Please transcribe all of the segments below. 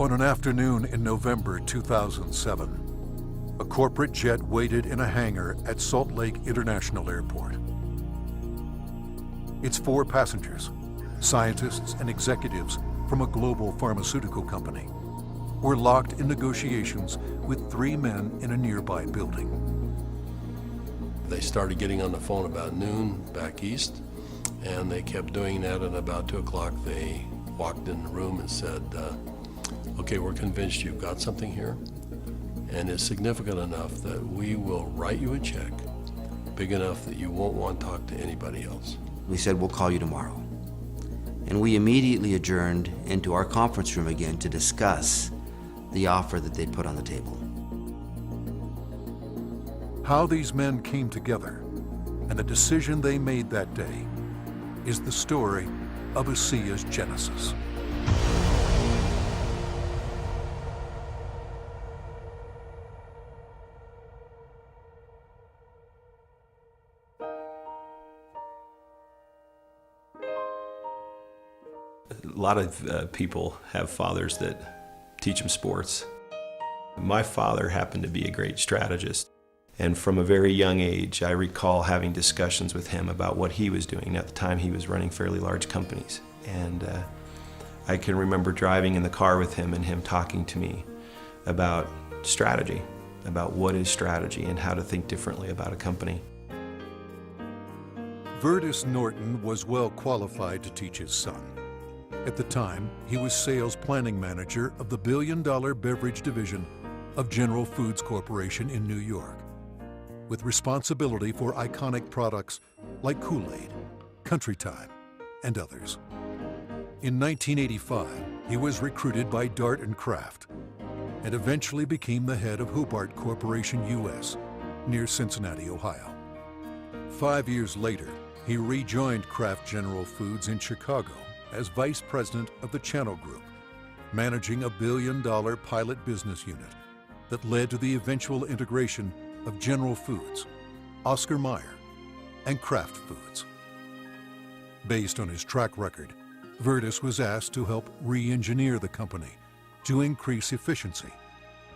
On an afternoon in November 2007, a corporate jet waited in a hangar at Salt Lake International Airport. Its 4 passengers, scientists and executives from a global pharmaceutical company, were locked in negotiations with 3 men in a nearby building. They started getting on the phone about noon back east, and they kept doing that, and about 2 o'clock they walked in the room and said, okay, we're convinced you've got something here, and it's significant enough that we will write you a check big enough that you won't want to talk to anybody else. We said, we'll call you tomorrow. And we immediately adjourned into our conference room again to discuss the offer that they'd put on the table. How these men came together and the decision they made that day is the story of ASEA's genesis. A lot of people have fathers that teach them sports. My father happened to be a great strategist, and from a very young age I recall having discussions with him about what he was doing. At the time he was running fairly large companies, and I can remember driving in the car with him and him talking to me about strategy, about what is strategy and how to think differently about a company. Vertus Norton was well qualified to teach his son. At the time, he was sales planning manager of the billion-dollar beverage division of General Foods Corporation in New York, with responsibility for iconic products like Kool-Aid, Country Time, and others. In 1985, he was recruited by Dart and Kraft and eventually became the head of Hobart Corporation US near Cincinnati, Ohio. 5 years later, he rejoined Kraft General Foods in Chicago as vice president of the Channel Group, managing a billion-dollar pilot business unit that led to the eventual integration of General Foods, Oscar Mayer, and Kraft Foods. Based on his track record, Vertus was asked to help re-engineer the company to increase efficiency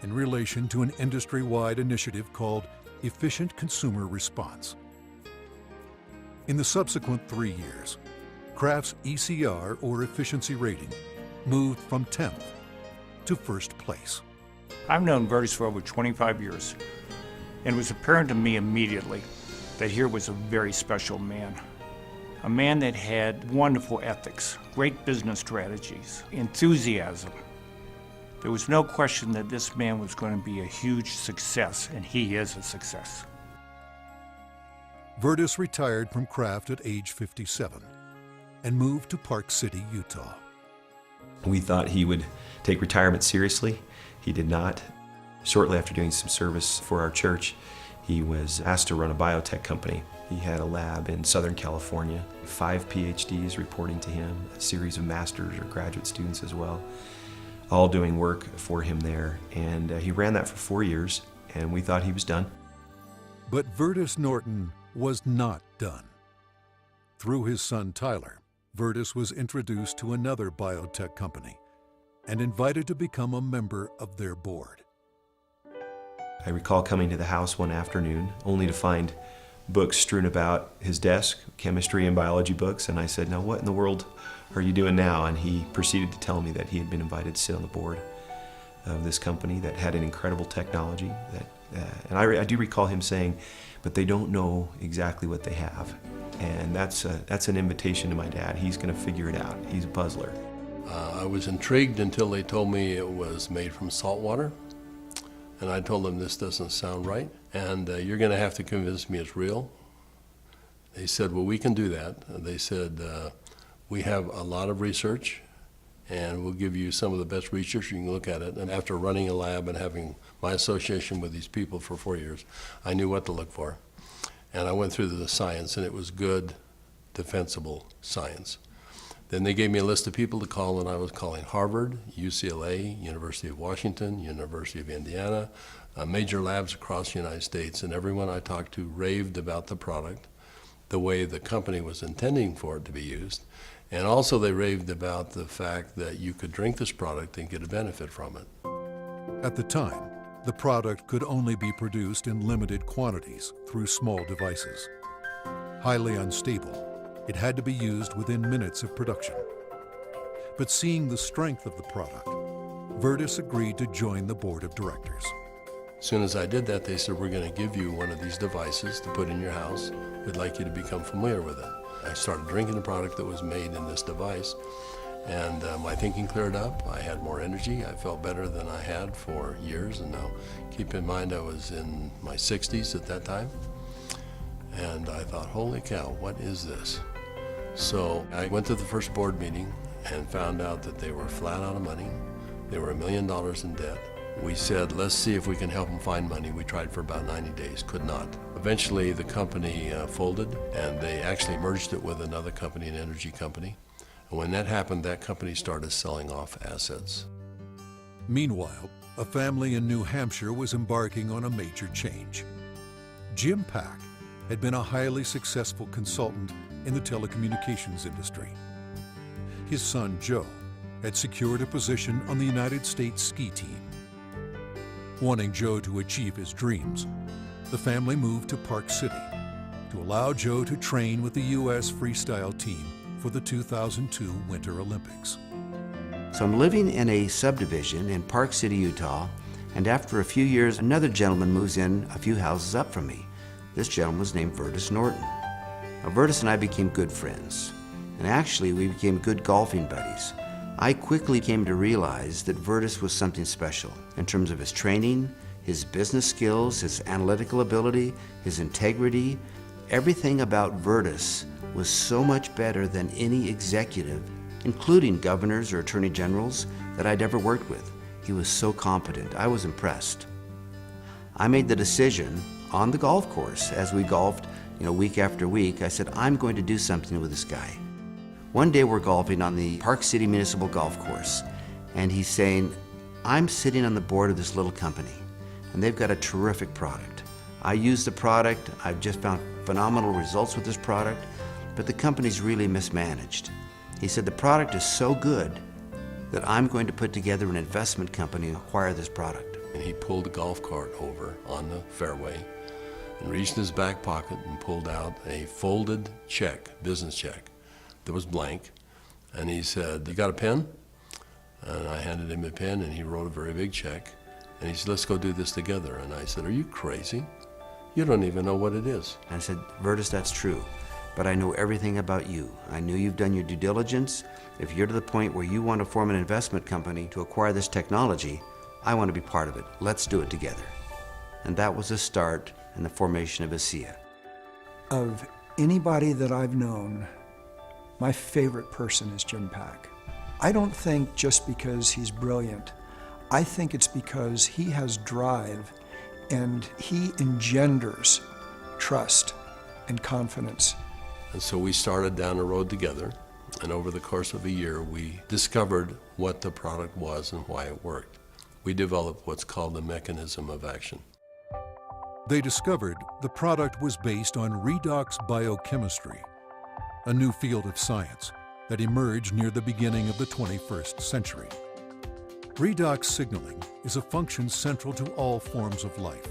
in relation to an industry-wide initiative called Efficient Consumer Response. In the subsequent 3 years, Kraft's ECR, or efficiency rating, moved from 10th to 1st place. I've known Vertus for over 25 years, and it was apparent to me immediately that here was a very special man. A man that had wonderful ethics, great business strategies, enthusiasm. There was no question that this man was going to be a huge success, and he is a success. Vertus retired from Kraft at age 57 and moved to Park City, Utah. We thought he would take retirement seriously. He did not. Shortly after doing some service for our church, he was asked to run a biotech company. He had a lab in Southern California, 5 PhDs reporting to him, a series of master's or graduate students as well, all doing work for him there. And he ran that for 4 years, and we thought he was done. But Vertus Norton was not done. Through his son Tyler, Vertus was introduced to another biotech company and invited to become a member of their board. I recall coming to the house one afternoon only to find books strewn about his desk, chemistry and biology books, and I said, now what in the world are you doing now? And he proceeded to tell me that he had been invited to sit on the board of this company that had an incredible technology. And I do recall him saying, but they don't know exactly what they have. And that's an invitation to my dad. He's going to figure it out. He's a puzzler. I was intrigued until they told me it was made from salt water. And I told them, this doesn't sound right, and you're going to have to convince me it's real. They said, well, we can do that. They said, we have a lot of research, and we'll give you some of the best research. You can look at it. And after running a lab and having my association with these people for 4 years, I knew what to look for. And I went through the science, and it was good, defensible science. Then they gave me a list of people to call, and I was calling Harvard, UCLA, University of Washington, University of Indiana, major labs across the United States, and everyone I talked to raved about the product, the way the company was intending for it to be used, And also they raved about the fact that you could drink this product and get a benefit from it. At the time, the product could only be produced in limited quantities through small devices. Highly unstable, it had to be used within minutes of production. But seeing the strength of the product, Virtus agreed to join the board of directors. As soon as I did that, they said, we're going to give you one of these devices to put in your house. We'd like you to become familiar with it. I started drinking the product that was made in this device, and my thinking cleared up. I had more energy. I felt better than I had for years, and now keep in mind I was in my 60s at that time. And I thought, holy cow, what is this? So I went to the first board meeting and found out that they were flat out of money. They were $1 million in debt. We said, let's see if we can help them find money. We tried for about 90 days, could not. Eventually, the company folded, and they actually merged it with another company, an energy company. And when that happened, that company started selling off assets. Meanwhile, a family in New Hampshire was embarking on a major change. Jim Pack had been a highly successful consultant in the telecommunications industry. His son, Joe, had secured a position on the United States ski team. Wanting Joe to achieve his dreams, the family moved to Park City to allow Joe to train with the U.S. freestyle team for the 2002 Winter Olympics. So I'm living in a subdivision in Park City, Utah, and after a few years, another gentleman moves in a few houses up from me. This gentleman was named Virtus Norton. Now, Virtus and I became good friends, and actually we became good golfing buddies. I quickly came to realize that Virtus was something special in terms of his training, his business skills, his analytical ability, his integrity. Everything about Virtus was so much better than any executive, including governors or attorney generals, that I'd ever worked with. He was so competent. I was impressed. I made the decision on the golf course as we golfed, week after week. I said, I'm going to do something with this guy. One day we're golfing on the Park City Municipal Golf Course, and he's saying, I'm sitting on the board of this little company, and they've got a terrific product. I use the product, I've just found phenomenal results with this product, but the company's really mismanaged. He said, the product is so good that I'm going to put together an investment company and acquire this product. And he pulled a golf cart over on the fairway and reached in his back pocket and pulled out a folded check, business check, that was blank. And he said, you got a pen? And I handed him a pen, and he wrote a very big check. And he said, let's go do this together. And I said, are you crazy? You don't even know what it is. And I said, Virtus, that's true, but I know everything about you. I knew you've done your due diligence. If you're to the point where you want to form an investment company to acquire this technology, I want to be part of it. Let's do it together. And that was the start in the formation of ASEA. Of anybody that I've known, my favorite person is Jim Pack. I don't think just because he's brilliant. I think it's because he has drive and he engenders trust and confidence. And so we started down the road together, and over the course of a year, we discovered what the product was and why it worked. We developed what's called the mechanism of action. They discovered the product was based on redox biochemistry, a new field of science that emerged near the beginning of the 21st century. Redox signaling is a function central to all forms of life.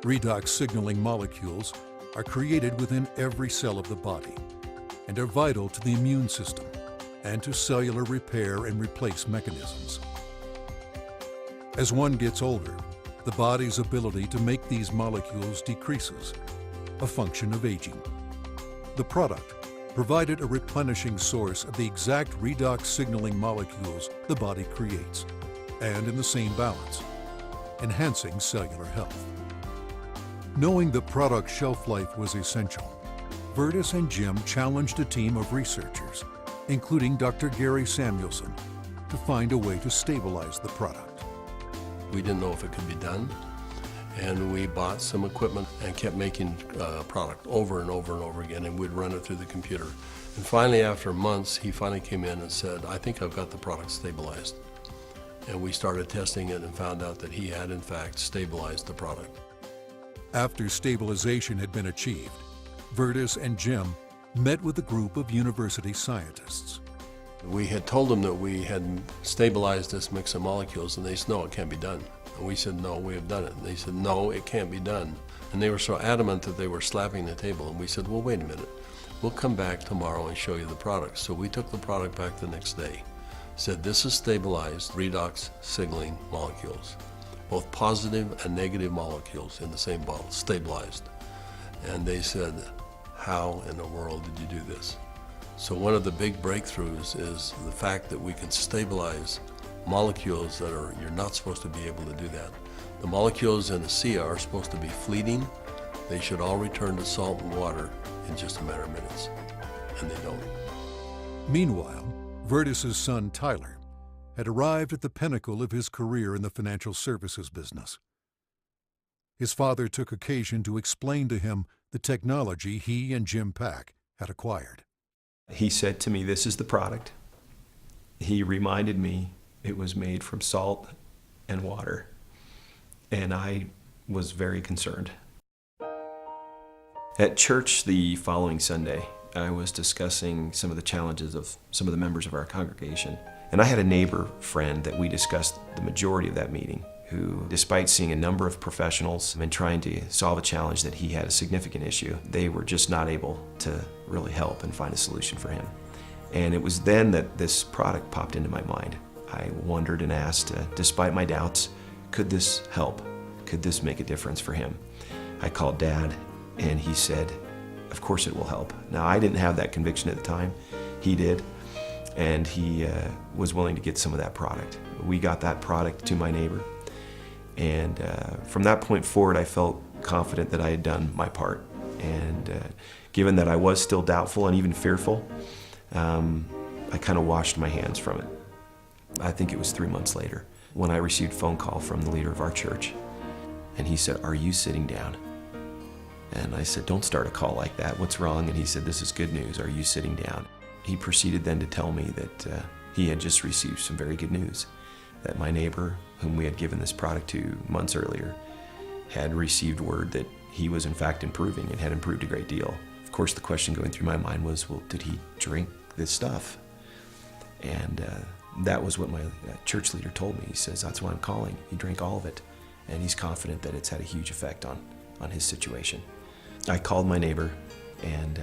Redox signaling molecules are created within every cell of the body and are vital to the immune system and to cellular repair and replace mechanisms. As one gets older, the body's ability to make these molecules decreases, a function of aging. The product provided a replenishing source of the exact redox signaling molecules the body creates, and in the same balance, enhancing cellular health. Knowing the product's shelf life was essential, Virtus and Jim challenged a team of researchers, including Dr. Gary Samuelson, to find a way to stabilize the product. We didn't know if it could be done, and we bought some equipment and kept making product over and over and over again, and we'd run it through the computer. And finally, after months, he finally came in and said, I think I've got the product stabilized. And we started testing it and found out that he had, in fact, stabilized the product. After stabilization had been achieved, Virtus and Jim met with a group of university scientists. We had told them that we had stabilized this mix of molecules, and they said, no, it can't be done. And we said, no, we have done it. And they said, no, it can't be done. And they were so adamant that they were slapping the table. And we said, well, wait a minute. We'll come back tomorrow and show you the product. So we took the product back the next day. Said, this is stabilized redox signaling molecules, both positive and negative molecules in the same bottle, stabilized. And they said, how in the world did you do this? So one of the big breakthroughs is the fact that we can stabilize molecules that you're not supposed to be able to do that. The molecules in ASEA are supposed to be fleeting. They should all return to salt and water in just a matter of minutes, and they don't. Meanwhile, Vertus's son Tyler had arrived at the pinnacle of his career in the financial services business. His father took occasion to explain to him the technology he and Jim Pack had acquired. He said to me, this is the product. He reminded me it was made from salt and water, and I was very concerned. At church the following Sunday, I was discussing some of the challenges of some of the members of our congregation, and I had a neighbor friend that we discussed the majority of that meeting, who, despite seeing a number of professionals and trying to solve a challenge that he had a significant issue, they were just not able to really help and find a solution for him. And it was then that this product popped into my mind. I wondered and asked, despite my doubts, could this help? Could this make a difference for him? I called Dad, and he said, of course it will help. Now, I didn't have that conviction at the time. He did, and he was willing to get some of that product. We got that product to my neighbor. And from that point forward, I felt confident that I had done my part. And given that I was still doubtful and even fearful, I kind of washed my hands from it. I think it was 3 months later when I received a phone call from the leader of our church. And he said, are you sitting down? And I said, don't start a call like that. What's wrong? And he said, this is good news. Are you sitting down? He proceeded then to tell me that he had just received some very good news, that my neighbor, whom we had given this product to months earlier, had received word that he was in fact improving and had improved a great deal. Of course, the question going through my mind was, well, did he drink this stuff? And that was what my church leader told me. He says, that's why I'm calling. He drank all of it, and he's confident that it's had a huge effect on his situation. I called my neighbor, and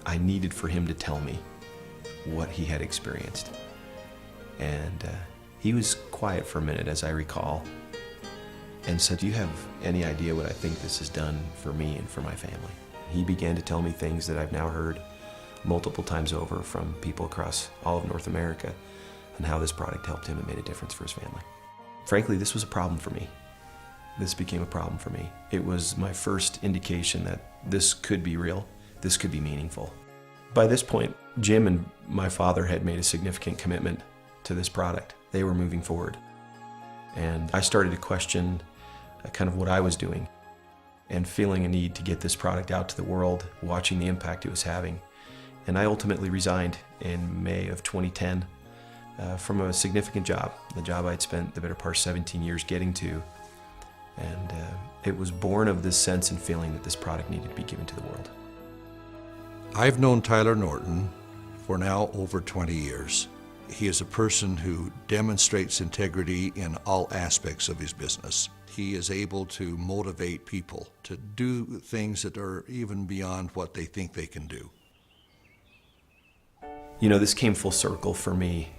I needed for him to tell me what he had experienced. And he was quiet for a minute, as I recall, and said, do you have any idea what I think this has done for me and for my family? He began to tell me things that I've now heard multiple times over from people across all of North America, and how this product helped him and made a difference for his family. Frankly, this was a problem for me. This became a problem for me. It was my first indication that this could be real, this could be meaningful. By this point, Jim and my father had made a significant commitment to this product. They were moving forward. And I started to question kind of what I was doing, and feeling a need to get this product out to the world, watching the impact it was having. And I ultimately resigned in May of 2010 from a significant job, the job I'd spent the better part of 17 years getting to. And it was born of this sense and feeling that this product needed to be given to the world. I've known Tyler Norton for now over 20 years. He is a person who demonstrates integrity in all aspects of his business. He is able to motivate people to do things that are even beyond what they think they can do. You know, this came full circle for me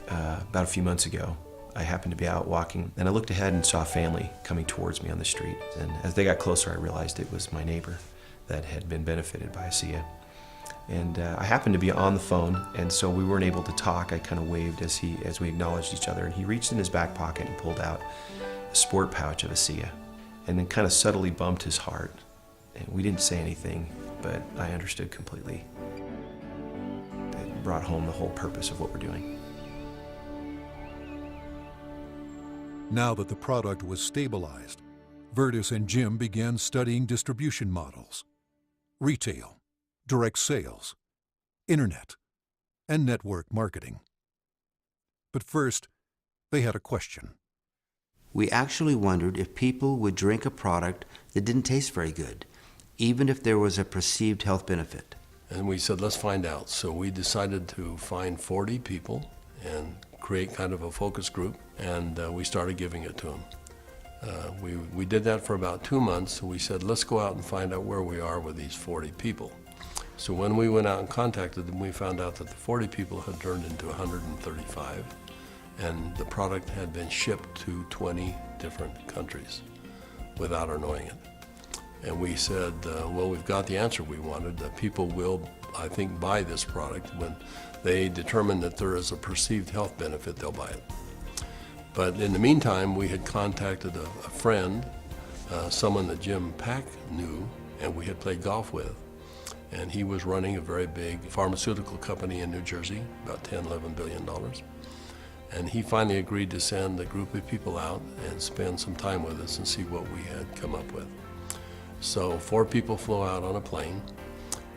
about a few months ago. I happened to be out walking, and I looked ahead and saw a family coming towards me on the street. And as they got closer, I realized it was my neighbor that had been benefited by ASEA. And I happened to be on the phone, and so we weren't able to talk. I kind of waved as we acknowledged each other, and he reached in his back pocket and pulled out a sport pouch of ASEA, and then kind of subtly bumped his heart. And we didn't say anything, but I understood completely. It brought home the whole purpose of what we're doing. Now that the product was stabilized, Vertus and Jim began studying distribution models, retail, direct sales, internet, and network marketing. But first, they had a question. We actually wondered if people would drink a product that didn't taste very good, even if there was a perceived health benefit. And we said, let's find out. So we decided to find 40 people and create kind of a focus group, and we started giving it to them. We did that for about 2 months, and we said, let's go out and find out where we are with these 40 people. So when we went out and contacted them, we found out that the 40 people had turned into 135, and the product had been shipped to 20 different countries without our knowing it. And we said, well, we've got the answer we wanted. People will, I think, buy this product. When they determine that there is a perceived health benefit, they'll buy it. But in the meantime, we had contacted a friend, someone that Jim Pack knew and we had played golf with. And he was running a very big pharmaceutical company in New Jersey, about $10, $11 billion. And he finally agreed to send a group of people out and spend some time with us and see what we had come up with. So 4 people flew out on a plane,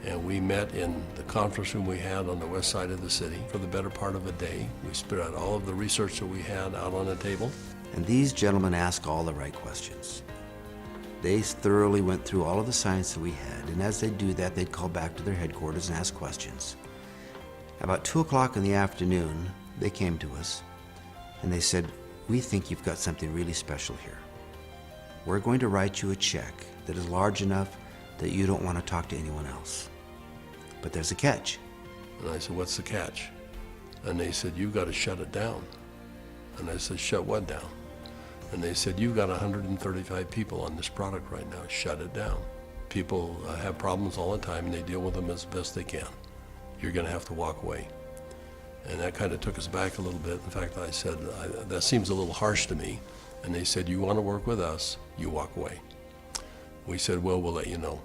and we met in the conference room we had on the west side of the city for the better part of a day. We spread out all of the research that we had out on a table. And these gentlemen asked all the right questions. They thoroughly went through all of the science that we had, and as they do that, they'd call back to their headquarters and ask questions. About 2 o'clock in the afternoon, they came to us, and they said, we think you've got something really special here. We're going to write you a check that is large enough that you don't want to talk to anyone else. But there's a catch. And I said, what's the catch? And they said, you've got to shut it down. And I said, shut what down? And they said, you've got 135 people on this product right now, shut it down. People have problems all the time and they deal with them as best they can. You're gonna have to walk away. And that kind of took us back a little bit. In fact, I said, that seems a little harsh to me. And they said, you wanna work with us, you walk away. We said, well, we'll let you know.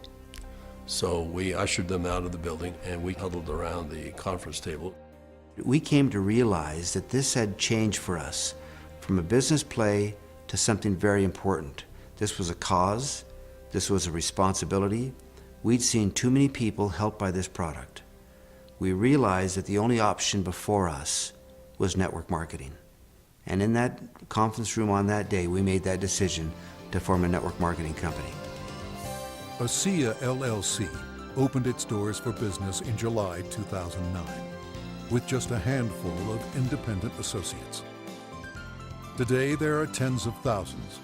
So we ushered them out of the building and we huddled around the conference table. We came to realize that this had changed for us from a business play to something very important. This was a cause, this was a responsibility. We'd seen too many people helped by this product. We realized that the only option before us was network marketing. And in that conference room on that day, we made that decision to form a network marketing company. ASEA LLC opened its doors for business in July 2009 with just a handful of independent associates. Today, there are tens of thousands,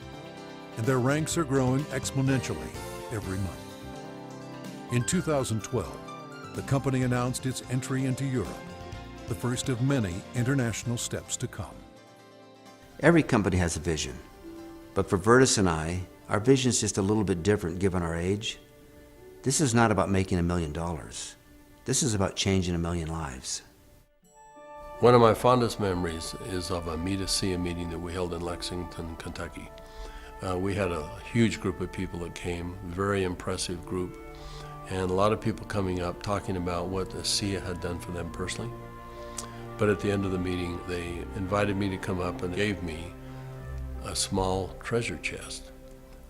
and their ranks are growing exponentially every month. In 2012, the company announced its entry into Europe, the first of many international steps to come. Every company has a vision, but for Virtus and I, our vision is just a little bit different given our age. This is not about making $1 million. This is about changing 1 million lives. One of my fondest memories is of a Meet ASEA meeting that we held in Lexington, Kentucky. We had a huge group of people that came, very impressive group, and a lot of people coming up talking about what ASEA had done for them personally. But at the end of the meeting, they invited me to come up and gave me a small treasure chest.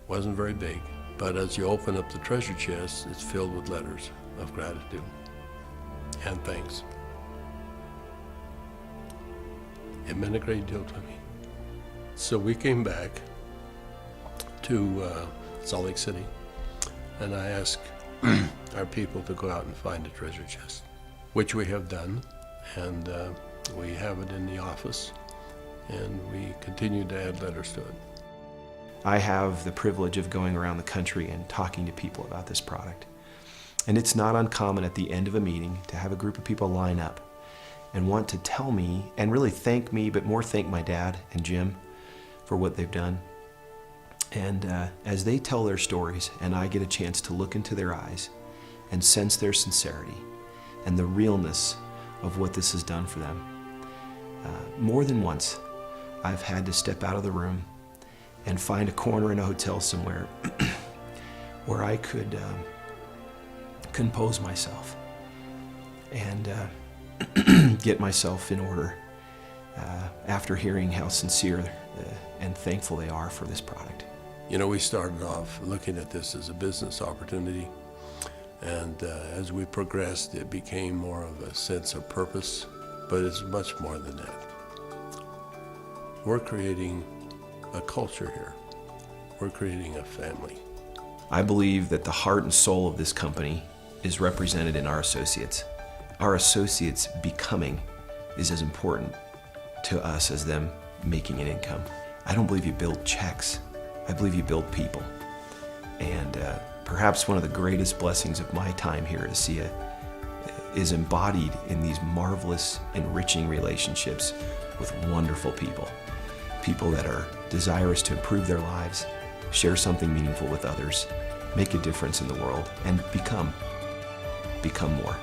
Wasn't very big, but as you open up the treasure chest, it's filled with letters of gratitude and thanks. It meant a great deal to me. So we came back to Salt Lake City, and I asked our people to go out and find a treasure chest, which we have done, and we have it in the office, and we continue to add letters to it. I have the privilege of going around the country and talking to people about this product. And it's not uncommon at the end of a meeting to have a group of people line up and want to tell me and really thank me, but more thank my dad and Jim for what they've done. And as they tell their stories and I get a chance to look into their eyes and sense their sincerity and the realness of what this has done for them, more than once I've had to step out of the room and find a corner in a hotel somewhere where I could compose myself and get myself in order after hearing how sincere and thankful they are for this product. You know, we started off looking at this as a business opportunity, and as we progressed, it became more of a sense of purpose, but it's much more than that. We're creating a culture here. We're creating a family. I believe that the heart and soul of this company is represented in our associates. Our associates becoming is as important to us as them making an income. I don't believe you build checks. I believe you build people. And perhaps one of the greatest blessings of my time here at ASEA is embodied in these marvelous, enriching relationships with wonderful people. People that are desirous to improve their lives, share something meaningful with others, make a difference in the world, and become more.